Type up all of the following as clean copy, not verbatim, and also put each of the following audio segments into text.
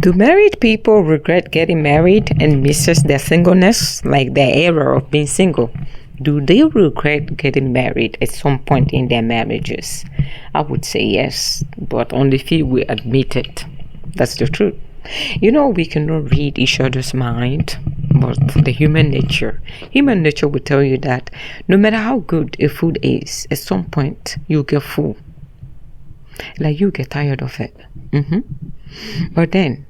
Do married people regret getting married and misses their singleness, like their era of being single? Do they regret getting married at some point in their marriages? I would say yes, but only few will admit it. That's the truth. We cannot read each other's mind, but the human nature will tell you that no matter how good a food is, at some point you get full. Like you get tired of it. But then,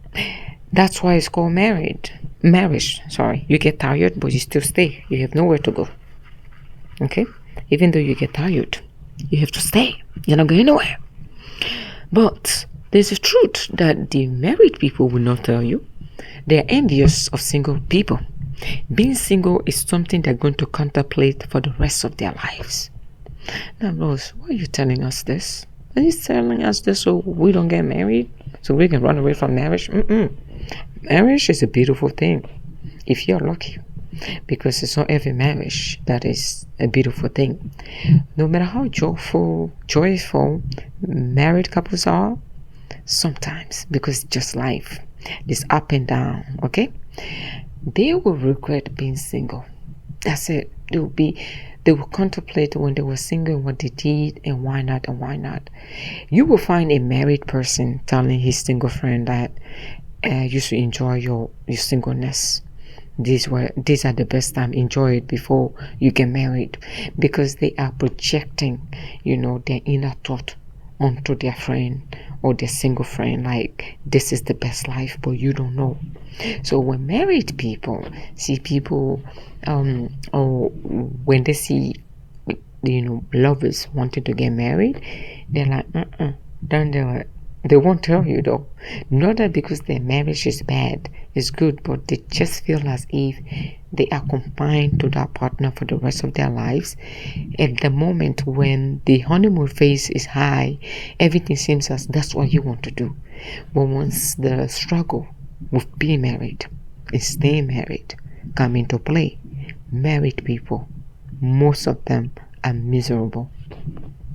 that's why it's called marriage. Sorry, you get tired, but you still stay. You have nowhere to go. Okay? Even though you get tired, you have to stay. You're not going nowhere. But there's a truth that the married people will not tell you. They're envious of single people. Being single is something they're going to contemplate for the rest of their lives. Now, Rose, why are you telling us this? Are you telling us this so we don't get married? So we can run away from marriage? Marriage is a beautiful thing, if you're lucky. Because it's not every marriage that is a beautiful thing. No matter how joyful married couples are, sometimes, because it's just life, it's up and down, okay? They will regret being single. That's it. They will contemplate when they were single what they did and why not. You will find a married person telling his single friend that you should enjoy your singleness. These are the best time. Enjoy it before you get married, because they are projecting, their inner thought onto their friend or their single friend, like this is the best life, but you don't know. So when married people see people, or when they see, lovers wanting to get married, they're like, don't do it. They won't tell you though. Not that because their marriage is bad, it's good, but they just feel as if they are confined to that partner for the rest of their lives. At the moment when the honeymoon phase is high, everything seems as that's what you want to do. But once the struggle with being married and staying married come into play, married people, most of them are miserable.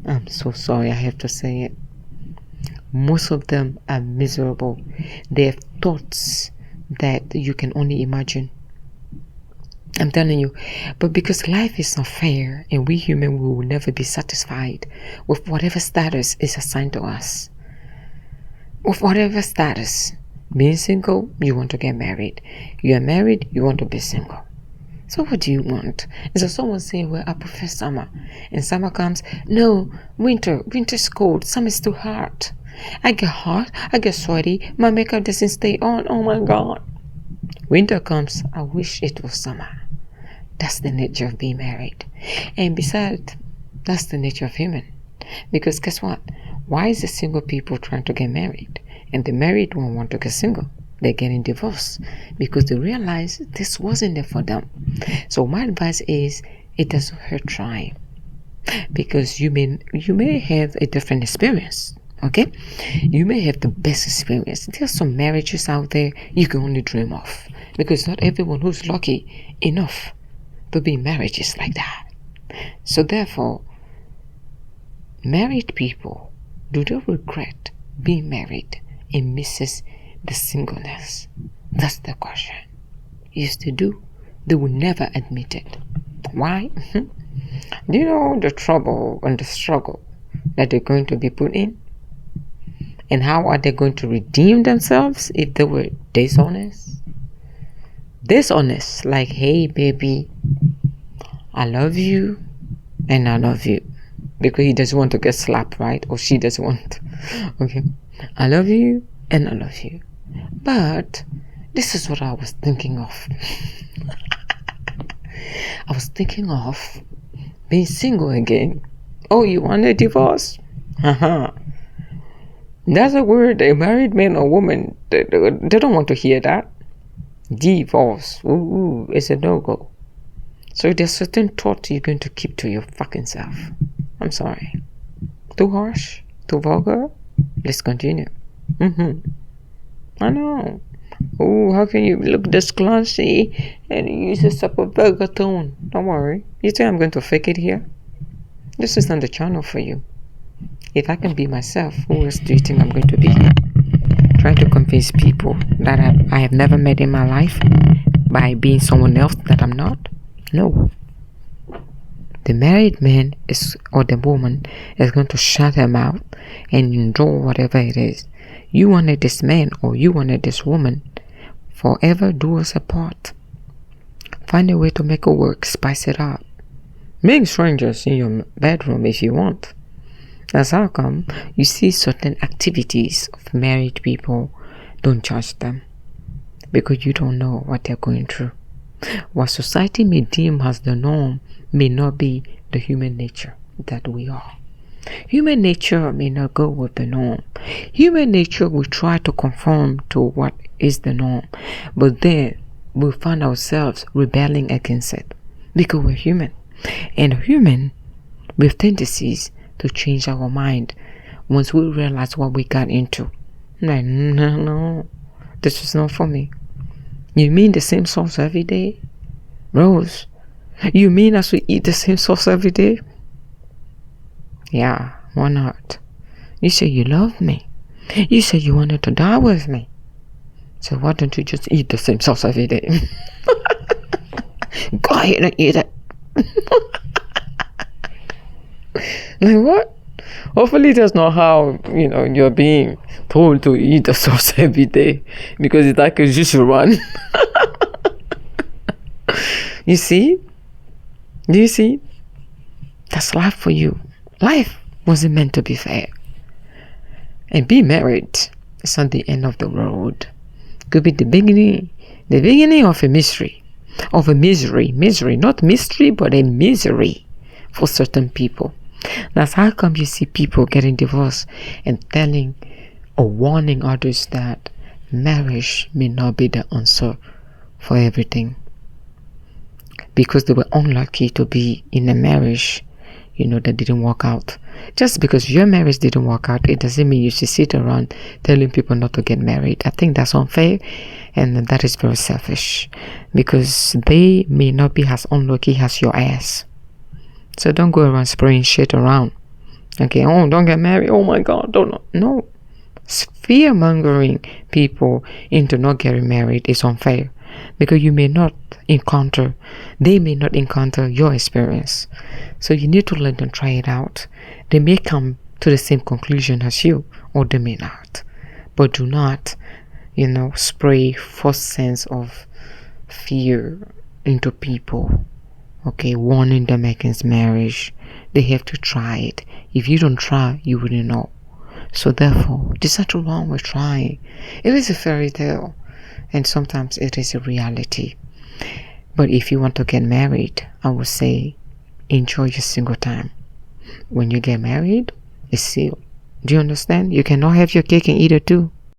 I'm so sorry I have to say it. Most of them are miserable. They have thoughts that you can only imagine. I'm telling you. But because life is not fair, and we humans will never be satisfied with whatever status is assigned to us. With whatever status. Being single, you want to get married. You are married, you want to be single. So what do you want? Is there someone saying, well, I prefer summer. And summer comes, no, winter's cold, summer's too hot. I get hot, I get sweaty, my makeup doesn't stay on, oh my God. Winter comes, I wish it was summer. That's the nature of being married. And besides, that's the nature of human. Because guess what? Why is the single people trying to get married? And the married one want to get single? They're getting divorced because they realize this wasn't there for them. So my advice is, it doesn't hurt trying, because you may have a different experience. Okay, you may have the best experience. There's some marriages out there you can only dream of, because not everyone who's lucky enough to be in marriages like that. So therefore, married people, do they regret being married and misses the singleness? That's the question. Yes, they do. They will never admit it. Why? Do you know the trouble and the struggle that they're going to be put in? And how are they going to redeem themselves if they were dishonest? Dishonest, like, hey baby, I love you and I love you. Because he doesn't want to get slapped, right? Or she doesn't want. Okay. I love you and I love you. But this is what I was thinking of. I was thinking of being single again. Oh, you want a divorce? That's a word a married man or woman, they don't want to hear that. Divorce. Ooh, it's a no-go. So there's certain thoughts you're going to keep to your fucking self. I'm sorry. Too harsh? Too vulgar? Let's continue. I know. Oh, how can you look this classy and use a super vulgar tone? Don't worry. You think I'm going to fake it here? This is not the channel for you. If I can be myself, who else do you think I'm going to be? trying to convince people that I have never met in my life by being someone else that I'm not. No. The married man or the woman is going to shut her mouth and endure whatever it is. You wanted this man or you wanted this woman. Forever do us apart. Find a way to make it work. Spice it up. Make strangers in your bedroom if you want. That's how come you see certain activities of married people. Don't judge them, because you don't know what they're going through. What society may deem as the norm may not be the human nature that we are. Human nature may not go with the norm. Human nature will try to conform to what is the norm, but then we'll find ourselves rebelling against it, because we're human, and human with tendencies to change our mind once we realize what we got into. Like, no, this is not for me. You mean the same sauce every day? Rose, you mean as we eat the same sauce every day? Yeah, why not? You say you love me. You said you wanted to die with me. So why don't you just eat the same sauce every day? Go ahead and eat it. Like what? Hopefully that's not how, you're being told to eat the sauce every day, because it's like a juicy run. You see? Do you see? That's life for you. Life wasn't meant to be fair. And being married is not the end of the road. It could be the beginning of a mystery, of a misery, not mystery, but a misery for certain people. That's how come you see people getting divorced and telling or warning others that marriage may not be the answer for everything, because they were unlucky to be in a marriage that didn't work out. Just because your marriage didn't work out, it doesn't mean you should sit around telling people not to get married. I think that's unfair, and that is very selfish, because they may not be as unlucky as your ass. So don't go around spraying shit around. Okay, don't get married. Oh my God, don't. No. Fear mongering people into not getting married is unfair, because they may not encounter your experience. So you need to let them try it out. They may come to the same conclusion as you, or they may not. But do not, spray false sense of fear into people. Okay, warning them against marriage. They have to try it. If you don't try, you wouldn't know. So therefore, there's nothing wrong with trying. It is a fairy tale, and sometimes it is a reality. But if you want to get married, I would say enjoy your single time. When you get married, it's sealed. Do you understand? You cannot have your cake and eat it too.